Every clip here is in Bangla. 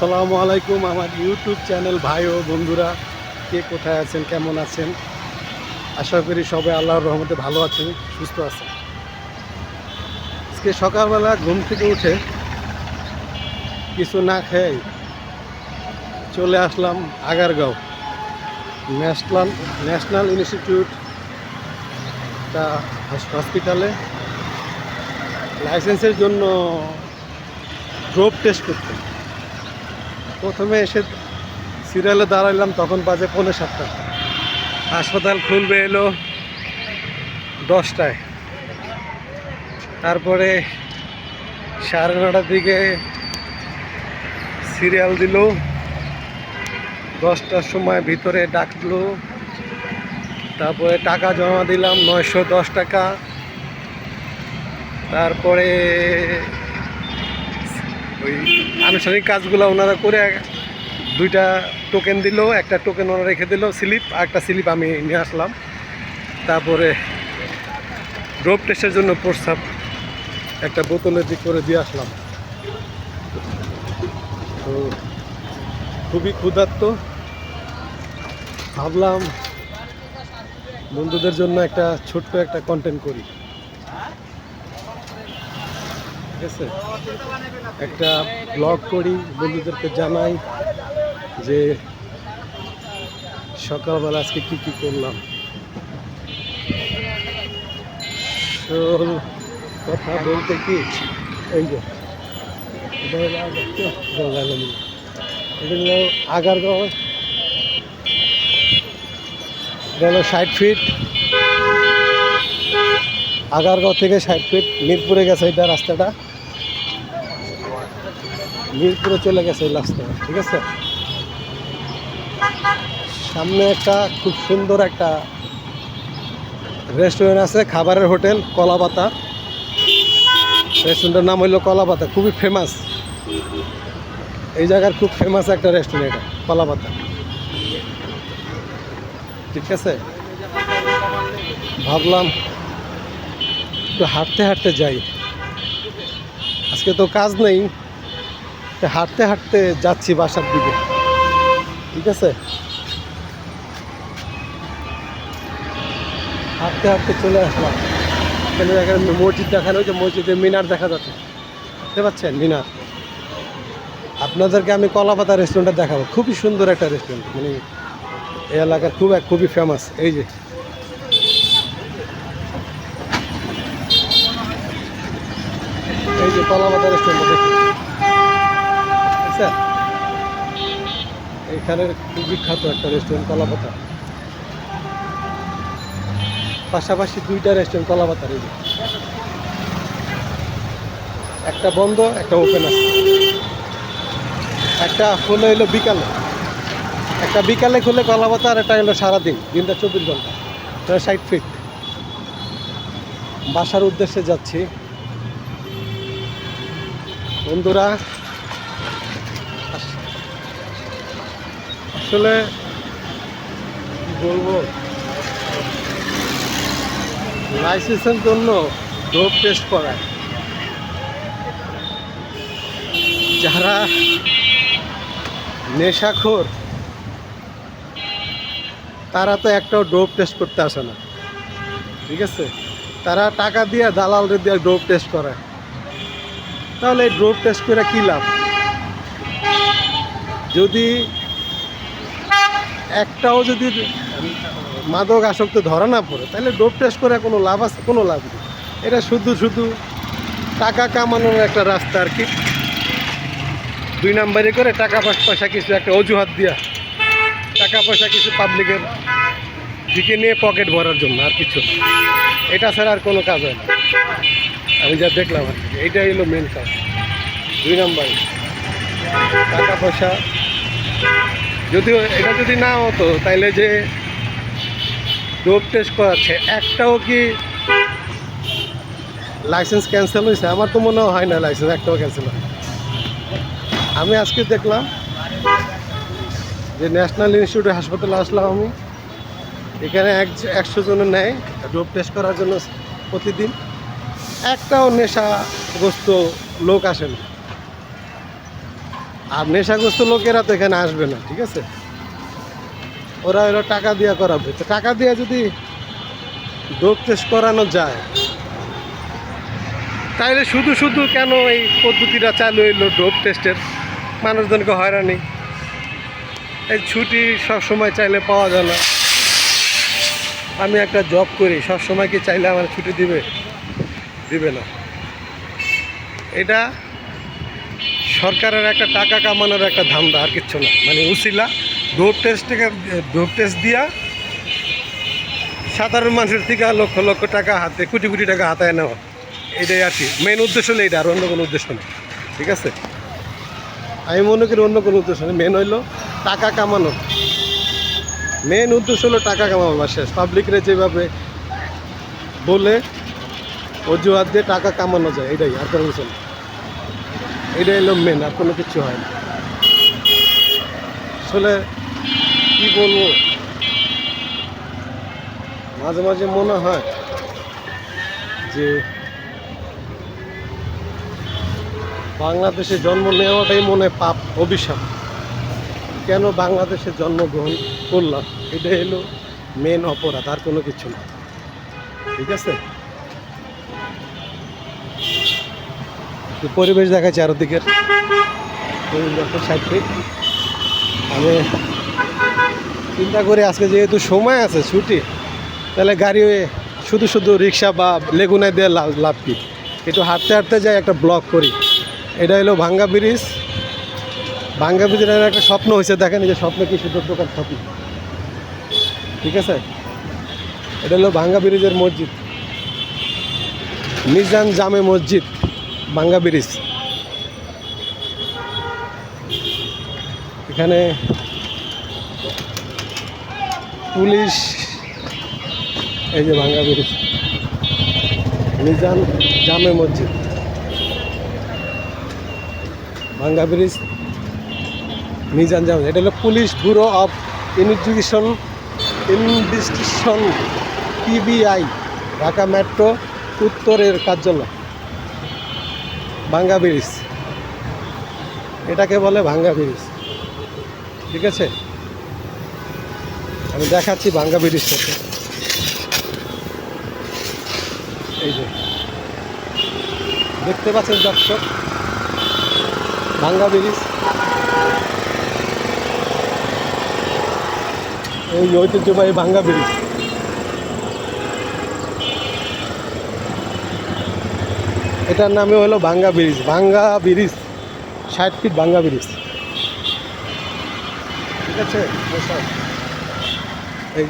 আসসালামু আলাইকুম আমার ইউটিউব চ্যানেল ভাই ও বন্ধুরা, কে কোথায় আছেন, কেমন আছেন? আশা করি সবাই আল্লাহর রহমতে ভালো আছেন, সুস্থ আছেন। আজকে সকালবেলা ঘুম থেকে উঠে কিছু না খেয়ে চলে আসলাম আগারগাঁও ন্যাশনাল ইনস্টিটিউট হসপিটালে লাইসেন্সের জন্য ড্রোপ টেস্ট করতে। প্রথমে এসে সিরিয়ালে দাঁড়াইলাম, তখন বাজে 6:45। হাসপাতাল খুলবে এলো 10টায়। তারপরে 9:30টার দিকে সিরিয়াল দিল, 10টার সময় ভিতরে ডাকলো। তারপরে টাকা জমা দিলাম 910 টাকা। তারপরে ওই আনুষ্ঠানিক কাজগুলো ওনারা করে 2টা টোকেন দিল, একটা টোকেন ওনারা রেখে দিল, স্লিপ, আর একটা স্লিপ আমি নিয়ে আসলাম। তারপরে ড্রোপ টেস্টের জন্য প্রস্তাব একটা বোতলের দিক করে দিয়ে আসলাম। তো খুবই ক্ষুধার্ত, ভাবলাম বন্ধুদের জন্য একটা ছোট্ট একটা কন্টেন্ট করি। ঠিক আছে, একটা ব্লগ করি, বন্ধুদেরকে জানাই যে সকালবেলা আজকে কি কি করলাম। কথা বলতে কি, এই যে এটা হলো আগারগাঁও, এটা হলো 60 ফিট। আগারগাঁও থেকে 60 ফিট মিরপুরে গেছে এটা রাস্তাটা, মিরপুরে চলে গেছে এই রাস্তাটা। ঠিক আছে, সামনে একটা খুব সুন্দর একটা রেস্টুরেন্ট আছে, খাবারের হোটেল কলাপাতা। রেস্টুরেন্টের নাম হইল কলাপাতা, খুবই ফেমাস এই জায়গার, খুব ফেমাস একটা রেস্টুরেন্ট কলাপাতা। ঠিক আছে, ভাবলাম একটু হাঁটতে হাঁটতে যাই, আজকে তো কাজ নেই, হাঁটতে হাঁটতে যাচ্ছি বাসার দিকে। ঠিক আছে, হাঁটতে হাঁটতে চলে আসলাম। এখানে দেখেন মসজিদ দেখানো হয়েছে, মসজিদের মিনার দেখা যাচ্ছে, বুঝতে পারছেন মিনার। আপনাদেরকে আমি কলাপাতা রেস্টুরেন্টটা দেখাবো, খুবই সুন্দর একটা রেস্টুরেন্ট, মানে এই এলাকার খুবই ফেমাস। এই যে কলাপাতা রেস্টুরেন্টটা দেখুন, আচ্ছা এখানের খুব বিখ্যাত একটা রেস্টুরেন্ট কলাপাতা। পাশাপাশি 2টা রেস্টুরেন্ট কলাপাতার, এই যে একটা বন্ধ একটা ওপেন আছে। একটা খুলে হইলো বিকালে, একটা বিকালে খুলে কলাপাতা, আর একটা হলো সারাদিন, দিনটা 24 ঘন্টা। 60 ফিট। বাসার উদ্দেশ্যে যাচ্ছি বন্ধুরা। আসলে কি বলবো, লাইসেন্সের জন্য ডোপ টেস্ট করায়, যারা নেশাখোর তারা তো একটাও ডোপ টেস্ট করতে আসে না। ঠিক আছে, তারা টাকা দিয়ে দালালদের দিয়ে ডোপ টেস্ট করায়। তাহলে এই ডোপ টেস্ট করে কী লাভ? যদি একটাও যদি মাদক আসক্ত ধরা না পড়ে, তাহলে ডোপ টেস্ট করে কোনো লাভ আছে? কোনো লাভ নেই। এটা শুধু টাকা কামানোর একটা রাস্তা আর কি। 2 নাম্বারি করে টাকা পয়সা কিছু একটা অজুহাত দিয়া টাকা পয়সা কিছু পাবলিকের দিকে নিয়ে পকেট ভরার জন্য, আর কিছু। এটা ছাড়া আর কোনো কাজ হয় না, আমি যা দেখলাম আর কি। এইটাই হলো মেন কাজ। 2 নাম্বারি টাকা পয়সা। যদিও এটা যদি না হতো, তাইলে যে ডোপ টেস্ট করাচ্ছে, একটাও কি লাইসেন্স ক্যান্সেল হয়েছে? আমার তো মনে হয় না লাইসেন্স একটাও ক্যান্সেল হয়। আমি আজকে দেখলাম যে ন্যাশনাল ইনস্টিটিউট হাসপাতালে আসলাম আমি, এখানে 100 জনের নেয় ডোপ টেস্ট করার জন্য প্রতিদিন। একটাও নেশাগ্রস্ত লোক আসে না। আর নেশাগ্রস্ত লোকেরা তো এখানে আসবে না, ঠিক আছে? ওরা হলো টাকা দিয়ে করাবে, তো টাকা দিয়ে যদি ডোপ টেস্ট করানো যায়, তাইলে শুধু শুধু কেন এই পদ্ধতিটা চালু হইলো ডোপ টেস্টের? মানুষজনকে হয়রানি। এই ছুটি সব সময় চাইলে পাওয়া যায় না। আমি একটা জব করি, সব সময় কি চাইলে আমার ছুটি দিবে? দিবে না। এটা সরকারের একটা টাকা কামানোর একটা ধান্দা, আর কিচ্ছু না। মানে উসিলা ডোপ টেস্ট দিয়া সাধারণ মানুষের থেকে লক্ষ লক্ষ টাকা হাতে, কোটি কোটি টাকা হাতায় নেওয়া, এটাই আর কি মেন উদ্দেশ্য নেই। এটা আর অন্য কোনো উদ্দেশ্য নেই, ঠিক আছে? আমি মনে করি অন্য কোনো উদ্দেশ্য নেই, মেন হইলো টাকা কামানো। মেন উদ্দেশ্য হলো টাকা কামাবো বা শেষ। পাবলিকরে যেভাবে বলে অজুহাত দিয়ে টাকা কামানো যায়, এটাই, আর কোনো কিছু না। এটাই হলো মেন, আর কোনো কিছু হয় না। আসলে কী বলবো, মাঝে মাঝে মনে হয় যে বাংলাদেশে জন্ম নেওয়াটাই মনে হয় পাপ, অভিশাপ। কেন বাংলাদেশে জন্মগ্রহণ করলাম, এটাই হলো মেন অপরাধ, আর কোনো কিছু না, ঠিক আছে? পরিবেশ দেখাচ্ছে চারদিকের সাইড। আমি চিন্তা করি আজকে যেহেতু সময় আছে, ছুটি, তাহলে গাড়ি শুধু শুধু রিক্সা বা লেগুনায় দিয়ে লাভ কি, একটু হাঁটতে হাঁটতে যাই, একটা ব্লগ করি। এটা হলো ভাঙ্গা ব্রিজ। ভাঙ্গা ব্রিজের একটা স্বপ্ন হয়েছে, দেখেন এই যে স্বপ্ন কি সুন্দর দোকান স্বপ্ন, ঠিক আছে? এটা হলো ভাঙ্গা ব্রিজের মসজিদ, মিজান জামে মসজিদ, ভাঙ্গা ব্রিজ। এখানে পুলিশ, এই যে ভাঙ্গা ব্রিজ, মিজান জামে মসজিদ, ভাঙ্গা ব্রিজ, মিজান জামে। এটা হলো police bureau of investigation, PBI, Dhaka metro উত্তরের কার্যালয়। ভাঙ্গা ব্রিজ, এটাকে বলে ভাঙ্গা ব্রিজ, ঠিক আছে? আমি দেখাচ্ছি ভাঙ্গা ব্রিজটাকে। এই যে দেখতে পাচ্ছেন দর্শক, ভাঙ্গা ব্রিজ। এই ঐতিহ্যবাহী ভাঙ্গা ব্রিজ। এটার নামে হলো ভাঙ্গা ব্রিজ। ভাঙ্গা ব্রিজ 60 ফিট ভাঙ্গা ব্রিজ, ঠিক আছে? এই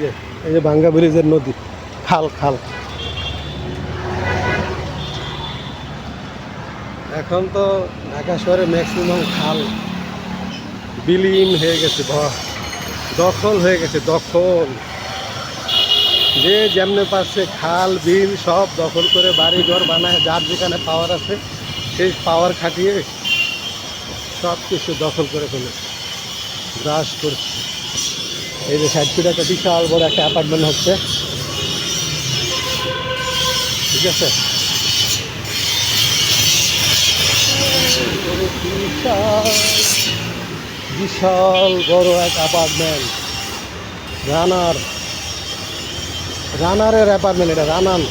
যে ভাঙ্গা ব্রিজের নদী, খাল খাল। এখন তো ঢাকা শহরে ম্যাক্সিমাম খাল বিলীন হয়ে গেছে, দখল হয়ে গেছে, দখল। যে যেমনে পারছে খাল বিল সব দখল করে বাড়িঘর বানায়, যার যেখানে পাওয়ার আছে সেই পাওয়ার খাটিয়ে সব কিছু দখল করে ফেলেছে, গ্রাস করছে। এই যে 60 ফিট একটা বিশাল বড় একটা অ্যাপার্টমেন্ট হচ্ছে, ঠিক আছে? বিশাল বড় এক অ্যাপার্টমেন্ট, রানারের অ্যাপার্টমেন্ট। এটা রানার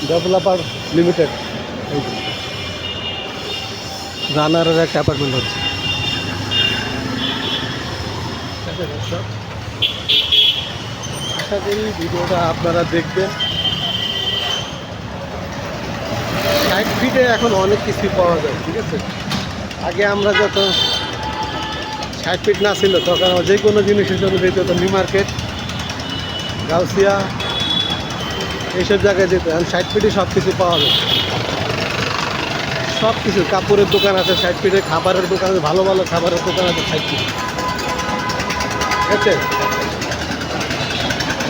ডেভেলপার লিমিটেড, রানারের একটা অ্যাপার্টমেন্ট হচ্ছে। আশা করি ভিডিওটা আপনারা দেখবেন। 60 ফিটে এখন অনেক কিছু পাওয়া যায়, ঠিক আছে? আগে আমরা যত 60 ফিট না ছিল তখন যে কোনো জিনিসের জন্য যেতে হতো নিউ মার্কেট, গাউসিয়া, এইসব জায়গায় যেত। এখন 60 ফিটে সব কিছু পাওয়া যায়, সব কিছু। কাপড়ের দোকান আছে 60 ফিটে, খাবারের দোকান আছে, ভালো ভালো খাবারের দোকান আছে 60 ফিটে, ঠিক আছে?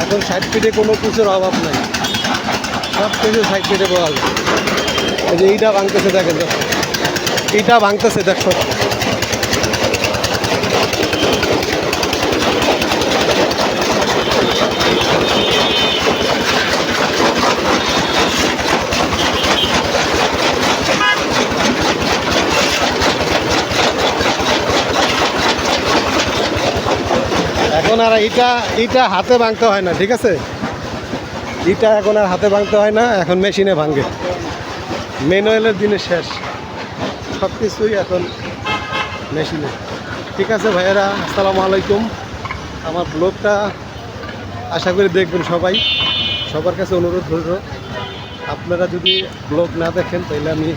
এখন 60 ফিটে কোনো কিছুর অভাব নাই, সব কিছু 60 ফিটে পাওয়া যায়। এই যে এইটা ভাঙতেছে, দেখেন, এইটা ভাঙতেছে, দেখো। এখন আর এটা হাতে ভাঙতে হয় না, ঠিক আছে? এটা এখন আর হাতে ভাঙতে হয় না, এখন মেশিনে ভাঙে। ম্যানুয়ালের দিনে শেষ, সব কিছুই এখন মেশিনে। ঠিক আছে ভাইয়েরা, আসসালামু আলাইকুম। আমার ব্লগটা আশা করি দেখবেন সবাই। সবার কাছে অনুরোধ রইল, আপনারা যদি ব্লগ না দেখেন তাহলে আমি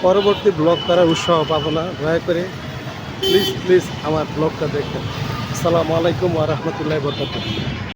পরবর্তী ব্লগ করার উৎসাহ পাবো না। দয়া করে প্লিজ আমার ব্লগটা দেখবেন। আসসালামু আলাইকুম ওয়া রাহমাতুল্লাহি ওয়া বারাকাতুহু।